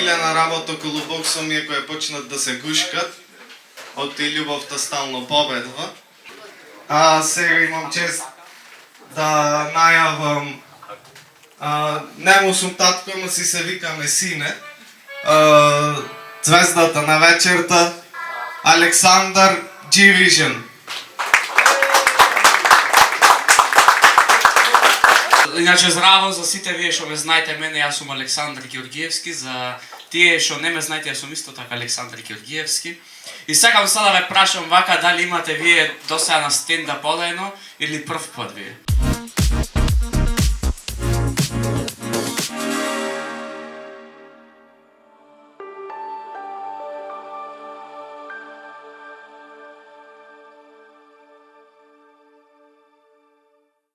омилена работа околу боксот ми е која почнат да се гушкат, од и љубовта стално победва. А сега имам чест да најавам, нему сум татко, ама си се викаме сине, звездата на вечерта, Александар G-Vision. Иначе здраво за сите вие што ме знаете мене, јас сум Александар Ѓорѓиевски, за тие што не ме знаете, јас сум исто така Александар Ѓорѓиевски. И сакам сега да ве прашам вака, дали имате вие досега на стендап одено или прв пат вие?